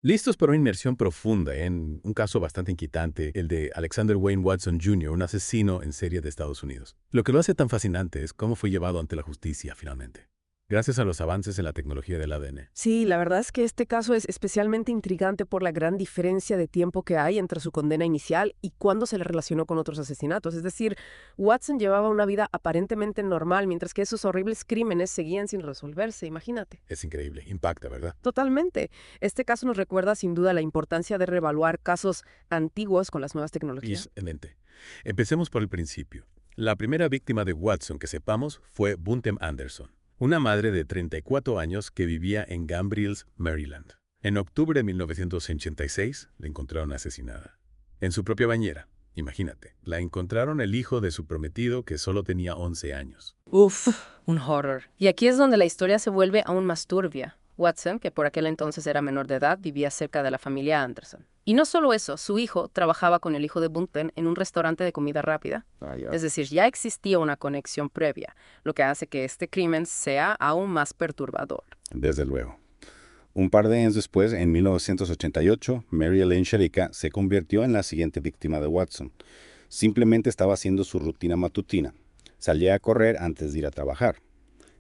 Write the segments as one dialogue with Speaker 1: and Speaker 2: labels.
Speaker 1: Listos para una inmersión profunda en un caso bastante inquietante, el de Alexander Wayne Watson Jr., un asesino en serie de Estados Unidos. Lo que lo hace tan fascinante es cómo fue llevado ante la justicia finalmente, gracias a los avances en la tecnología del ADN.
Speaker 2: Sí, la verdad es que este caso es especialmente intrigante por la gran diferencia de tiempo que hay entre su condena inicial y cuándo se le relacionó con otros asesinatos. Es decir, Watson llevaba una vida aparentemente normal, mientras que esos horribles crímenes seguían sin resolverse, imagínate.
Speaker 1: Es increíble, impacta, ¿verdad?
Speaker 2: Totalmente. Este caso nos recuerda sin duda la importancia de reevaluar casos antiguos con las nuevas tecnologías.
Speaker 1: Excelente. Empecemos por el principio. La primera víctima de Watson que sepamos fue Buntem Anderson, una madre de 34 años que vivía en Gambrills, Maryland. En octubre de 1986 la encontraron asesinada. En su propia bañera. Imagínate, la encontraron el hijo de su prometido que solo tenía 11 años.
Speaker 2: Uf, un horror. Y aquí es donde la historia se vuelve aún más turbia. Watson, que por aquel entonces era menor de edad, vivía cerca de la familia Anderson. Y no solo eso, su hijo trabajaba con el hijo de Bunten en un restaurante de comida rápida. Es decir, ya existía una conexión previa, lo que hace que este crimen sea aún más perturbador.
Speaker 3: Desde luego. Un par de años después, en 1988, Mary Elaine Sharica se convirtió en la siguiente víctima de Watson. Simplemente estaba haciendo su rutina matutina. Salía a correr antes de ir a trabajar.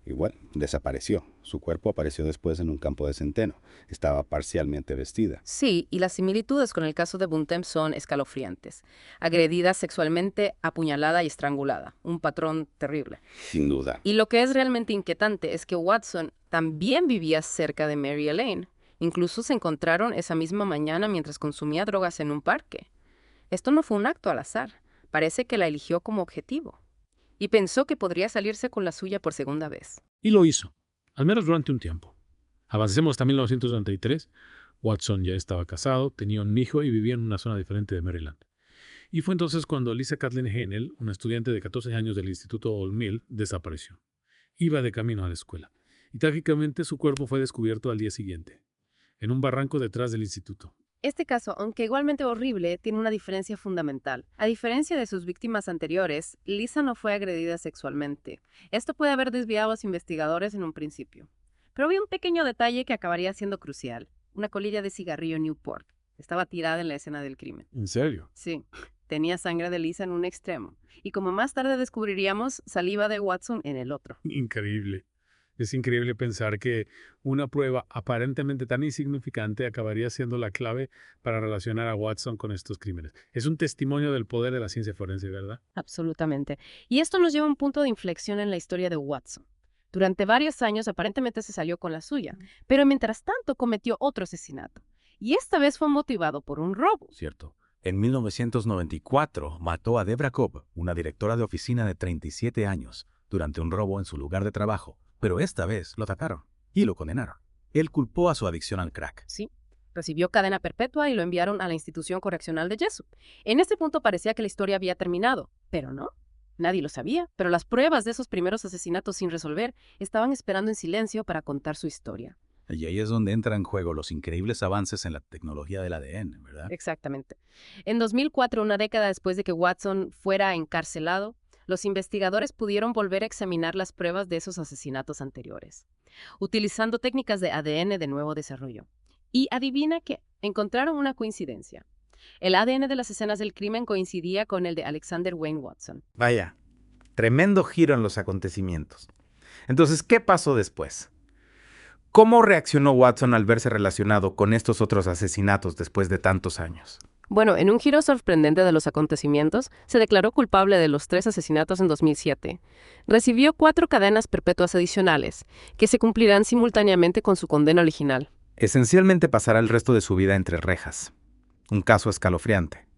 Speaker 3: Igual, desapareció. Su cuerpo apareció después en un campo de centeno. Estaba parcialmente vestida.
Speaker 2: Sí, y las similitudes con el caso de Buntem son escalofriantes. Agredida sexualmente, apuñalada y estrangulada. Un patrón terrible.
Speaker 3: Sin duda.
Speaker 2: Y lo que es realmente inquietante es que Watson también vivía cerca de Mary Elaine. Incluso se encontraron esa misma mañana mientras consumía drogas en un parque. Esto no fue un acto al azar. Parece que la eligió como objetivo. Y pensó que podría salirse con la suya por segunda vez.
Speaker 4: Y lo hizo, al menos durante un tiempo. Avancemos hasta 1993. Watson ya estaba casado, tenía un hijo y vivía en una zona diferente de Maryland. Y fue entonces cuando Lisa Kathleen Hennell, una estudiante de 14 años del Instituto Old Mill, desapareció. Iba de camino a la escuela. Y trágicamente su cuerpo fue descubierto al día siguiente, en un barranco detrás del instituto.
Speaker 2: Este caso, aunque igualmente horrible, tiene una diferencia fundamental. A diferencia de sus víctimas anteriores, Lisa no fue agredida sexualmente. Esto puede haber desviado a los investigadores en un principio. Pero había un pequeño detalle que acabaría siendo crucial. Una colilla de cigarrillo Newport. Estaba tirada en la escena del crimen.
Speaker 4: ¿En serio?
Speaker 2: Sí, tenía sangre de Lisa en un extremo. Y como más tarde descubriríamos, saliva de Watson en el otro.
Speaker 4: Increíble. Es increíble pensar que una prueba aparentemente tan insignificante acabaría siendo la clave para relacionar a Watson con estos crímenes. Es un testimonio del poder de la ciencia forense, ¿verdad?
Speaker 2: Absolutamente. Y esto nos lleva a un punto de inflexión en la historia de Watson. Durante varios años aparentemente se salió con la suya, pero mientras tanto cometió otro asesinato. Y esta vez fue motivado por un robo.
Speaker 5: Cierto. En 1994 mató a Debra Cobb, una directora de oficina de 37 años, durante un robo en su lugar de trabajo. Pero esta vez lo atacaron y lo condenaron. Él culpó a su adicción al crack.
Speaker 2: Sí, recibió cadena perpetua y lo enviaron a la institución correccional de Jessup. En este punto parecía que la historia había terminado, pero no. Nadie lo sabía, pero las pruebas de esos primeros asesinatos sin resolver estaban esperando en silencio para contar su historia.
Speaker 5: Y ahí es donde entran en juego los increíbles avances en la tecnología del ADN, ¿verdad?
Speaker 2: Exactamente. En 2004, una década después de que Watson fuera encarcelado, los investigadores pudieron volver a examinar las pruebas de esos asesinatos anteriores, utilizando técnicas de ADN de nuevo desarrollo. Y adivina qué, encontraron una coincidencia. El ADN de las escenas del crimen coincidía con el de Alexander Wayne Watson.
Speaker 6: Vaya, tremendo giro en los acontecimientos. Entonces, ¿qué pasó después? ¿Cómo reaccionó Watson al verse relacionado con estos otros asesinatos después de tantos años?
Speaker 2: Bueno, en un giro sorprendente de los acontecimientos, se declaró culpable de los 3 asesinatos en 2007. Recibió 4 cadenas perpetuas adicionales, que se cumplirán simultáneamente con su condena original.
Speaker 6: Esencialmente pasará el resto de su vida entre rejas. Un caso escalofriante.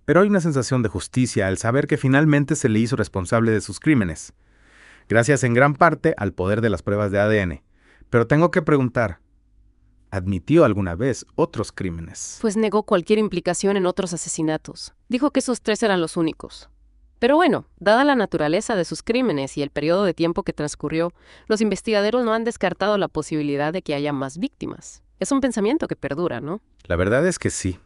Speaker 6: Pero hay una sensación de justicia al saber que finalmente se le hizo responsable de sus crímenes, gracias en gran parte al poder de las pruebas de ADN. Pero tengo que preguntar, ¿admitió alguna vez otros crímenes?
Speaker 2: Pues negó cualquier implicación en otros asesinatos. Dijo que esos 3 eran los únicos. Pero bueno, dada la naturaleza de sus crímenes y el periodo de tiempo que transcurrió, los investigadores no han descartado la posibilidad de que haya más víctimas. Es un pensamiento que perdura, ¿no?
Speaker 6: La verdad es que sí.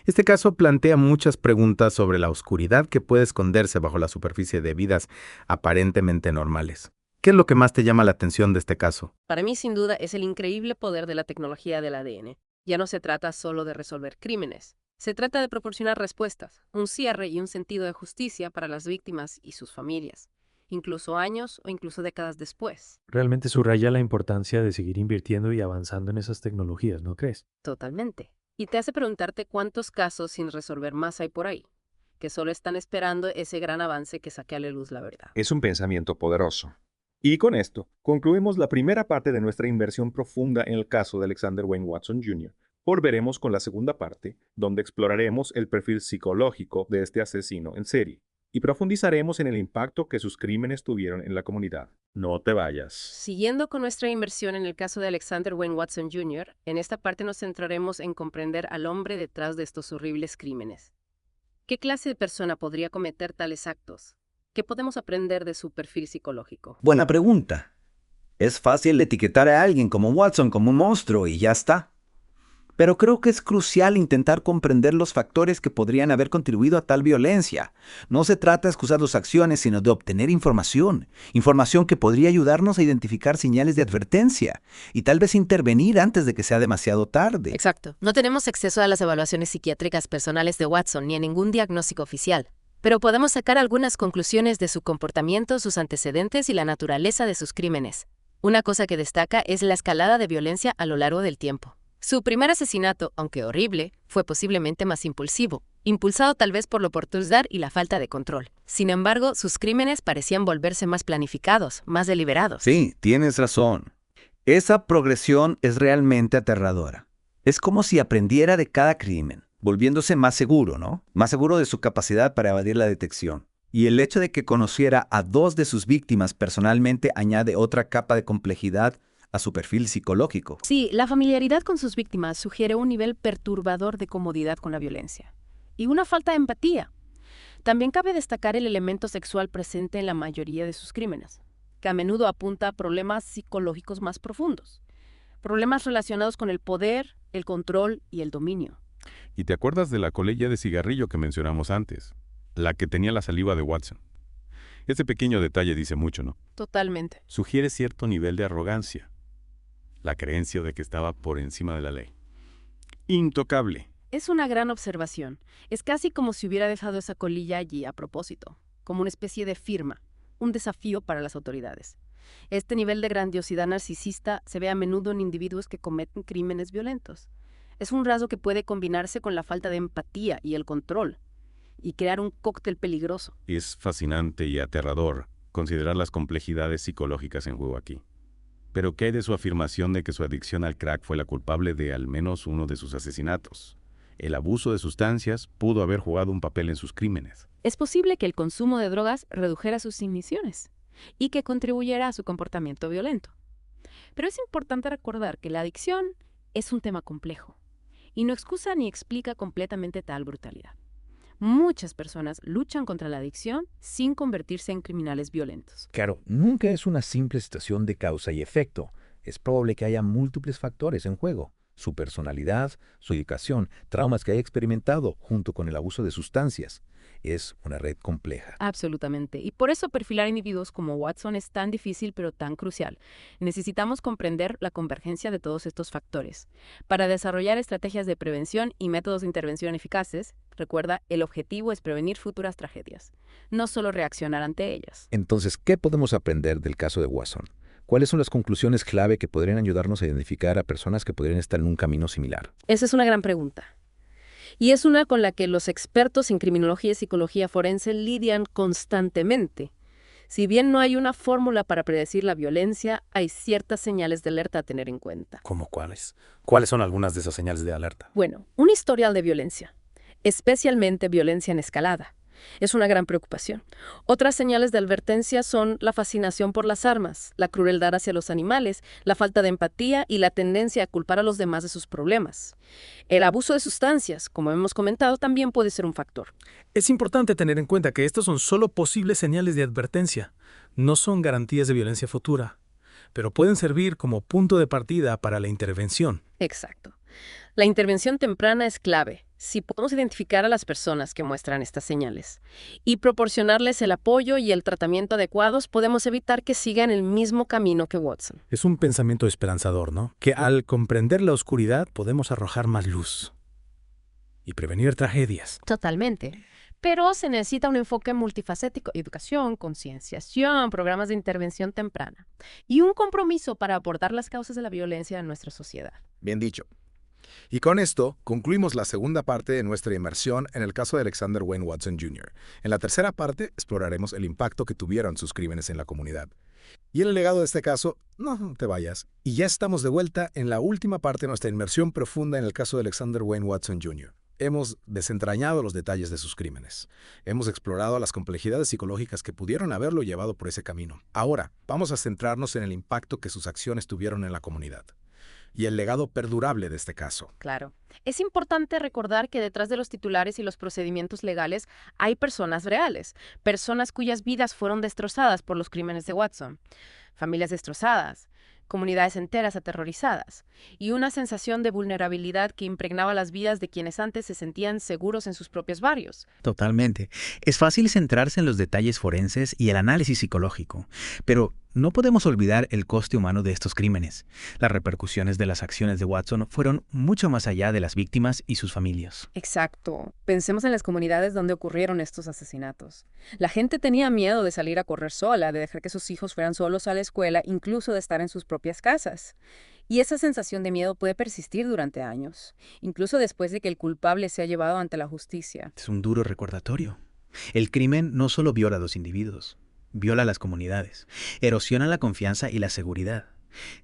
Speaker 6: Este caso plantea muchas preguntas sobre la oscuridad que puede esconderse bajo la superficie de vidas aparentemente normales. ¿Qué es lo que más te llama la atención de este caso?
Speaker 2: Para mí, sin duda, es el increíble poder de la tecnología del ADN. Ya no se trata solo de resolver crímenes. Se trata de proporcionar respuestas, un cierre y un sentido de justicia para las víctimas y sus familias, incluso años o incluso décadas después.
Speaker 7: Realmente subraya la importancia de seguir invirtiendo y avanzando en esas tecnologías, ¿no crees?
Speaker 2: Totalmente. Y te hace preguntarte cuántos casos sin resolver más hay por ahí, que solo están esperando ese gran avance que saque a la luz la verdad.
Speaker 8: Es un pensamiento poderoso. Y con esto, concluimos la primera parte de nuestra inversión profunda en el caso de Alexander Wayne Watson Jr. Volveremos con la segunda parte, donde exploraremos el perfil psicológico de este asesino en serie y profundizaremos en el impacto que sus crímenes tuvieron en la comunidad. No te vayas.
Speaker 2: Siguiendo con nuestra inversión en el caso de Alexander Wayne Watson Jr., en esta parte nos centraremos en comprender al hombre detrás de estos horribles crímenes. ¿Qué clase de persona podría cometer tales actos? ¿Qué podemos aprender de su perfil psicológico?
Speaker 9: Buena pregunta. Es fácil etiquetar a alguien como Watson como un monstruo y ya está. Pero creo que es crucial intentar comprender los factores que podrían haber contribuido a tal violencia. No se trata de excusar sus acciones, sino de obtener información. Información que podría ayudarnos a identificar señales de advertencia y tal vez intervenir antes de que sea demasiado tarde.
Speaker 10: Exacto. No tenemos acceso a las evaluaciones psiquiátricas personales de Watson ni a ningún diagnóstico oficial. Pero podemos sacar algunas conclusiones de su comportamiento, sus antecedentes y la naturaleza de sus crímenes. Una cosa que destaca es la escalada de violencia a lo largo del tiempo. Su primer asesinato, aunque horrible, fue posiblemente más impulsivo, impulsado tal vez por la oportunidad y la falta de control. Sin embargo, sus crímenes parecían volverse más planificados, más deliberados.
Speaker 9: Sí, tienes razón. Esa progresión es realmente aterradora. Es como si aprendiera de cada crimen, volviéndose más seguro, ¿no? Más seguro de su capacidad para evadir la detección. Y el hecho de que conociera a 2 de sus víctimas personalmente añade otra capa de complejidad a su perfil psicológico.
Speaker 2: Sí, la familiaridad con sus víctimas sugiere un nivel perturbador de comodidad con la violencia y una falta de empatía. También cabe destacar el elemento sexual presente en la mayoría de sus crímenes, que a menudo apunta a problemas psicológicos más profundos, problemas relacionados con el poder, el control y el dominio.
Speaker 1: ¿Y te acuerdas de la colilla de cigarrillo que mencionamos antes? La que tenía la saliva de Watson. Ese pequeño detalle dice mucho, ¿no?
Speaker 2: Totalmente.
Speaker 1: Sugiere cierto nivel de arrogancia. La creencia de que estaba por encima de la ley. Intocable.
Speaker 2: Es una gran observación. Es casi como si hubiera dejado esa colilla allí a propósito, como una especie de firma, un desafío para las autoridades. Este nivel de grandiosidad narcisista se ve a menudo en individuos que cometen crímenes violentos. Es un rasgo que puede combinarse con la falta de empatía y el control, y crear un cóctel peligroso.
Speaker 1: Es fascinante y aterrador considerar las complejidades psicológicas en juego aquí. Pero ¿qué hay de su afirmación de que su adicción al crack fue la culpable de al menos uno de sus asesinatos? El abuso de sustancias pudo haber jugado un papel en sus crímenes.
Speaker 2: Es posible que el consumo de drogas redujera sus inhibiciones y que contribuyera a su comportamiento violento. Pero es importante recordar que la adicción es un tema complejo y no excusa ni explica completamente tal brutalidad. Muchas personas luchan contra la adicción sin convertirse en criminales violentos.
Speaker 11: Claro, nunca es una simple situación de causa y efecto. Es probable que haya múltiples factores en juego. Su personalidad, su educación, traumas que haya experimentado junto con el abuso de sustancias. Es una red compleja.
Speaker 2: Absolutamente. Y por eso perfilar individuos como Watson es tan difícil pero tan crucial. Necesitamos comprender la convergencia de todos estos factores. Para desarrollar estrategias de prevención y métodos de intervención eficaces, recuerda, el objetivo es prevenir futuras tragedias, no solo reaccionar ante ellas.
Speaker 11: Entonces, ¿qué podemos aprender del caso de Watson? ¿Cuáles son las conclusiones clave que podrían ayudarnos a identificar a personas que podrían estar en un camino similar?
Speaker 2: Esa es una gran pregunta. Y es una con la que los expertos en criminología y psicología forense lidian constantemente. Si bien no hay una fórmula para predecir la violencia, hay ciertas señales de alerta a tener en cuenta.
Speaker 6: ¿Cómo cuáles? ¿Cuáles son algunas de esas señales de alerta?
Speaker 2: Bueno, un historial de violencia, especialmente violencia en escalada, es una gran preocupación. Otras señales de advertencia son la fascinación por las armas, la crueldad hacia los animales, la falta de empatía y la tendencia a culpar a los demás de sus problemas. El abuso de sustancias, como hemos comentado, también puede ser un factor.
Speaker 12: Es importante tener en cuenta que estos son solo posibles señales de advertencia, no son garantías de violencia futura, pero pueden servir como punto de partida para la intervención.
Speaker 2: Exacto. La intervención temprana es clave. Si podemos identificar a las personas que muestran estas señales y proporcionarles el apoyo y el tratamiento adecuados, podemos evitar que sigan el mismo camino que Watson.
Speaker 12: Es un pensamiento esperanzador, ¿no? Que al comprender la oscuridad podemos arrojar más luz y prevenir tragedias.
Speaker 2: Totalmente. Pero se necesita un enfoque multifacético: educación, concienciación, programas de intervención temprana y un compromiso para abordar las causas de la violencia en nuestra sociedad.
Speaker 13: Bien dicho. Y con esto concluimos la segunda parte de nuestra inmersión en el caso de Alexander Wayne Watson Jr. En la tercera parte exploraremos el impacto que tuvieron sus crímenes en la comunidad. Y el legado de este caso, no te vayas. Y ya estamos de vuelta en la última parte de nuestra inmersión profunda en el caso de Alexander Wayne Watson Jr. Hemos desentrañado los detalles de sus crímenes. Hemos explorado las complejidades psicológicas que pudieron haberlo llevado por ese camino. Ahora, vamos a centrarnos en el impacto que sus acciones tuvieron en la comunidad y el legado perdurable de este caso.
Speaker 2: Claro. Es importante recordar que detrás de los titulares y los procedimientos legales hay personas reales, personas cuyas vidas fueron destrozadas por los crímenes de Watson, familias destrozadas, comunidades enteras aterrorizadas y una sensación de vulnerabilidad que impregnaba las vidas de quienes antes se sentían seguros en sus propios barrios.
Speaker 14: Totalmente. Es fácil centrarse en los detalles forenses y el análisis psicológico, pero no podemos olvidar el coste humano de estos crímenes. Las repercusiones de las acciones de Watson fueron mucho más allá de las víctimas y sus familias.
Speaker 2: Exacto. Pensemos en las comunidades donde ocurrieron estos asesinatos. La gente tenía miedo de salir a correr sola, de dejar que sus hijos fueran solos a la escuela, incluso de estar en sus propias casas. Y esa sensación de miedo puede persistir durante años, incluso después de que el culpable sea llevado ante la justicia.
Speaker 14: Es un duro recordatorio. El crimen no solo viola a los individuos, viola a las comunidades, erosiona la confianza y la seguridad.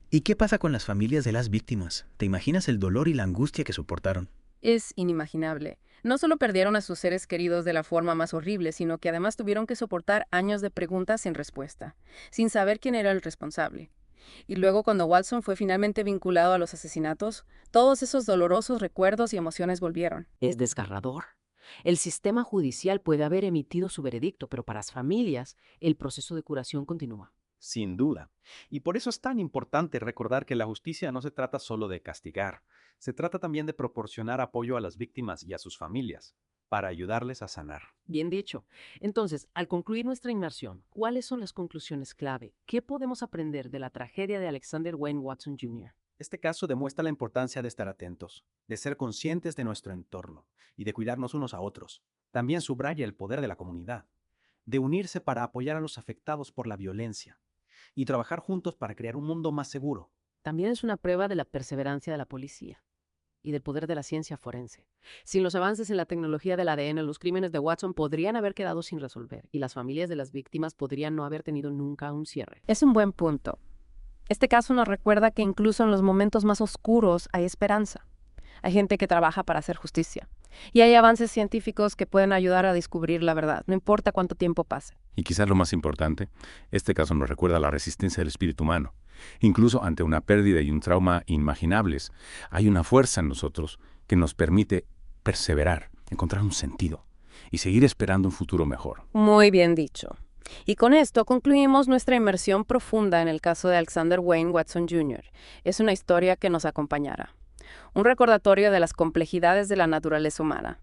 Speaker 14: ¿Y qué pasa con las familias de las víctimas? ¿Te imaginas el dolor y la angustia que soportaron?
Speaker 2: Es inimaginable. No solo perdieron a sus seres queridos de la forma más horrible, sino que además tuvieron que soportar años de preguntas sin respuesta, sin saber quién era el responsable. Y luego, cuando Watson fue finalmente vinculado a los asesinatos, todos esos dolorosos recuerdos y emociones volvieron.
Speaker 15: Es desgarrador. El sistema judicial puede haber emitido su veredicto, pero para las familias, el proceso de curación continúa.
Speaker 5: Sin duda. Y por eso es tan importante recordar que la justicia no se trata solo de castigar, se trata también de proporcionar apoyo a las víctimas y a sus familias, para ayudarles a sanar.
Speaker 15: Bien dicho. Entonces, al concluir nuestra inmersión, ¿cuáles son las conclusiones clave? ¿Qué podemos aprender de la tragedia de Alexander Wayne Watson Jr.?
Speaker 5: Este caso demuestra la importancia de estar atentos, de ser conscientes de nuestro entorno y de cuidarnos unos a otros. También subraya el poder de la comunidad, de unirse para apoyar a los afectados por la violencia y trabajar juntos para crear un mundo más seguro.
Speaker 15: También es una prueba de la perseverancia de la policía y del poder de la ciencia forense. Sin los avances en la tecnología del ADN, los crímenes de Watson podrían haber quedado sin resolver y las familias de las víctimas podrían no haber tenido nunca un cierre.
Speaker 2: Es un buen punto. Este caso nos recuerda que incluso en los momentos más oscuros hay esperanza. Hay gente que trabaja para hacer justicia. Y hay avances científicos que pueden ayudar a descubrir la verdad, no importa cuánto tiempo pase.
Speaker 1: Y quizás lo más importante, este caso nos recuerda la resistencia del espíritu humano. Incluso ante una pérdida y un trauma inimaginables, hay una fuerza en nosotros que nos permite perseverar, encontrar un sentido y seguir esperando un futuro mejor.
Speaker 2: Muy bien dicho. Y con esto concluimos nuestra inmersión profunda en el caso de Alexander Wayne Watson Jr. Es una historia que nos acompañará. Un recordatorio de las complejidades de la naturaleza humana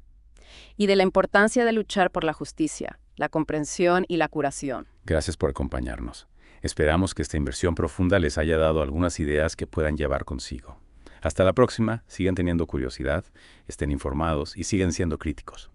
Speaker 2: y de la importancia de luchar por la justicia, la comprensión y la curación.
Speaker 1: Gracias por acompañarnos. Esperamos que esta inmersión profunda les haya dado algunas ideas que puedan llevar consigo. Hasta la próxima, sigan teniendo curiosidad, estén informados y sigan siendo críticos.